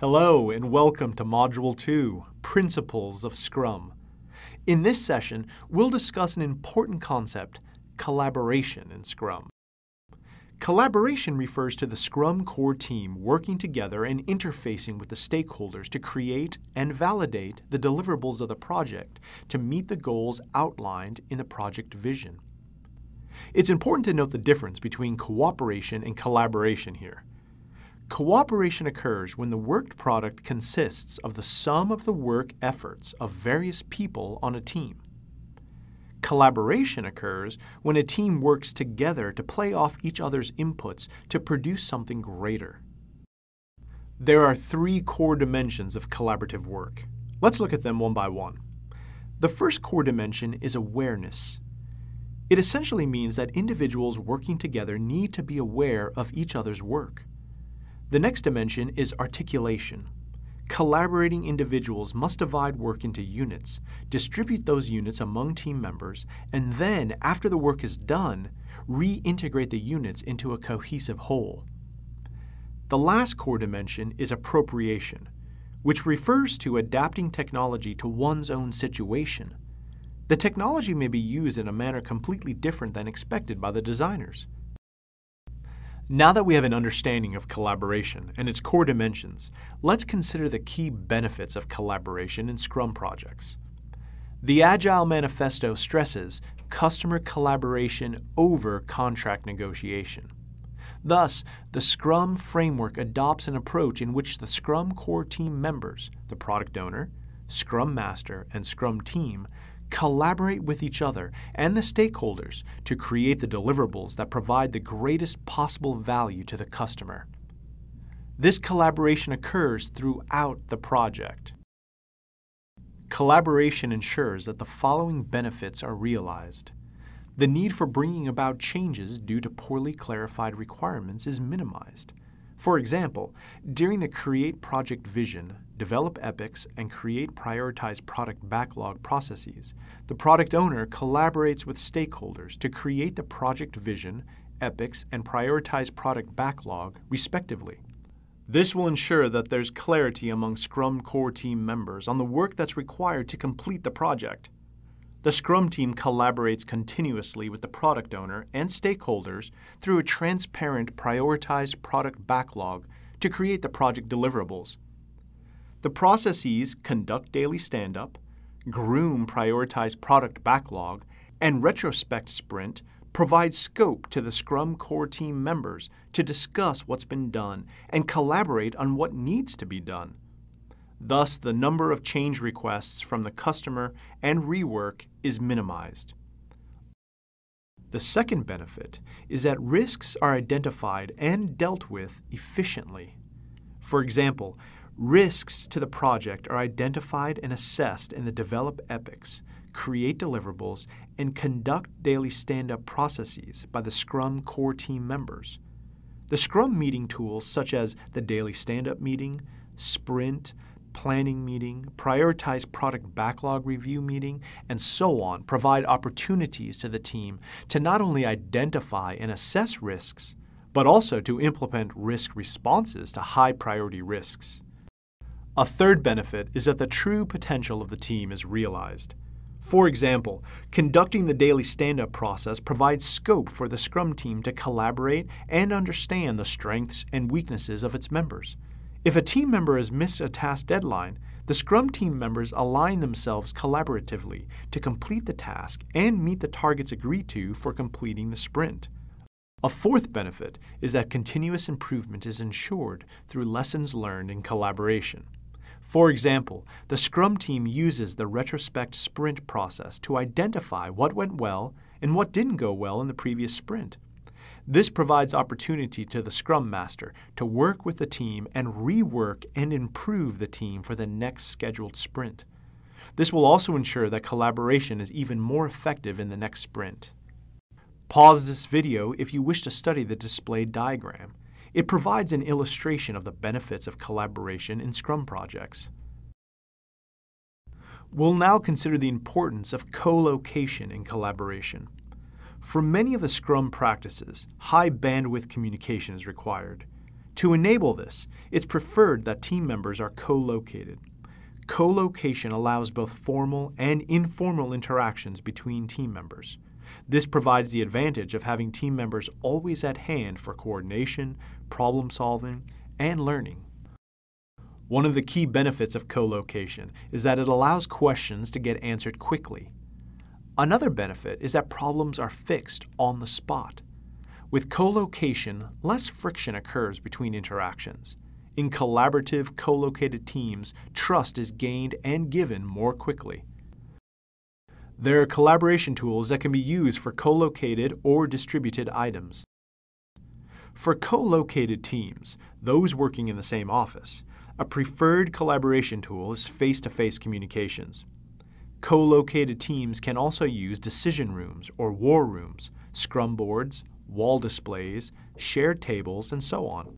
Hello and welcome to Module 2, Principles of Scrum. In this session, we'll discuss an important concept, collaboration in Scrum. Collaboration refers to the Scrum core team working together and interfacing with the stakeholders to create and validate the deliverables of the project to meet the goals outlined in the project vision. It's important to note the difference between cooperation and collaboration here. Cooperation occurs when the worked product consists of the sum of the work efforts of various people on a team. Collaboration occurs when a team works together to play off each other's inputs to produce something greater. There are three core dimensions of collaborative work. Let's look at them one by one. The first core dimension is awareness. It essentially means that individuals working together need to be aware of each other's work. The next dimension is articulation. Collaborating individuals must divide work into units, distribute those units among team members, and then, after the work is done, reintegrate the units into a cohesive whole. The last core dimension is appropriation, which refers to adapting technology to one's own situation. The technology may be used in a manner completely different than expected by the designers. Now that we have an understanding of collaboration and its core dimensions, let's consider the key benefits of collaboration in Scrum projects. The Agile Manifesto stresses customer collaboration over contract negotiation. Thus, the Scrum framework adopts an approach in which the Scrum core team members, the product owner, Scrum Master, and Scrum team, collaborate with each other and the stakeholders to create the deliverables that provide the greatest possible value to the customer. This collaboration occurs throughout the project. Collaboration ensures that the following benefits are realized. The need for bringing about changes due to poorly clarified requirements is minimized. For example, during the Create Project Vision, Develop Epics, and Create Prioritize Product Backlog processes, the product owner collaborates with stakeholders to create the project vision, epics, and prioritize product backlog, respectively. This will ensure that there's clarity among Scrum core team members on the work that's required to complete the project. The Scrum team collaborates continuously with the product owner and stakeholders through a transparent, prioritized product backlog to create the project deliverables. The processes conduct daily stand-up, groom prioritized product backlog, and retrospect sprint provide scope to the Scrum core team members to discuss what's been done and collaborate on what needs to be done. Thus, the number of change requests from the customer and rework is minimized. The second benefit is that risks are identified and dealt with efficiently. For example, risks to the project are identified and assessed in the Develop Epics, Create Deliverables, and Conduct Daily Stand-Up processes by the Scrum core team members. The Scrum meeting tools such as the Daily Stand-Up meeting, Sprint, Planning meeting, Prioritize Product Backlog Review meeting, and so on provide opportunities to the team to not only identify and assess risks, but also to implement risk responses to high priority risks. A third benefit is that the true potential of the team is realized. For example, conducting the daily stand-up process provides scope for the Scrum team to collaborate and understand the strengths and weaknesses of its members. If a team member has missed a task deadline, the Scrum team members align themselves collaboratively to complete the task and meet the targets agreed to for completing the sprint. A fourth benefit is that continuous improvement is ensured through lessons learned in collaboration. For example, the Scrum team uses the retrospect sprint process to identify what went well and what didn't go well in the previous sprint. This provides opportunity to the Scrum Master to work with the team and rework and improve the team for the next scheduled sprint. This will also ensure that collaboration is even more effective in the next sprint. Pause this video if you wish to study the displayed diagram. It provides an illustration of the benefits of collaboration in Scrum projects. We'll now consider the importance of colocation in collaboration. For many of the Scrum practices, high bandwidth communication is required. To enable this, it's preferred that team members are co-located. Co-location allows both formal and informal interactions between team members. This provides the advantage of having team members always at hand for coordination, problem solving, and learning. One of the key benefits of co-location is that it allows questions to get answered quickly. Another benefit is that problems are fixed on the spot. With co-location, less friction occurs between interactions. In collaborative, co-located teams, trust is gained and given more quickly. There are collaboration tools that can be used for co-located or distributed items. For co-located teams, those working in the same office, a preferred collaboration tool is face-to-face communications. Co-located teams can also use decision rooms or war rooms, Scrum boards, wall displays, shared tables, and so on.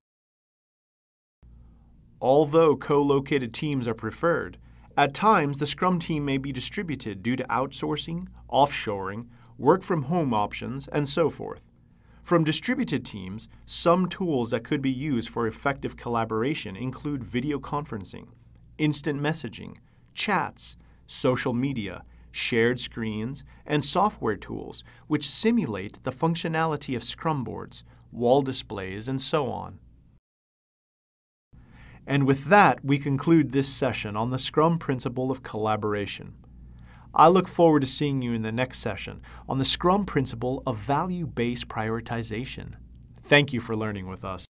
Although co-located teams are preferred, at times the Scrum team may be distributed due to outsourcing, offshoring, work-from-home options, and so forth. From distributed teams, some tools that could be used for effective collaboration include video conferencing, instant messaging, chats, social media, shared screens, and software tools which simulate the functionality of Scrum boards, wall displays, and so on. And with that, we conclude this session on the Scrum principle of collaboration. I look forward to seeing you in the next session on the Scrum principle of value-based prioritization. Thank you for learning with us.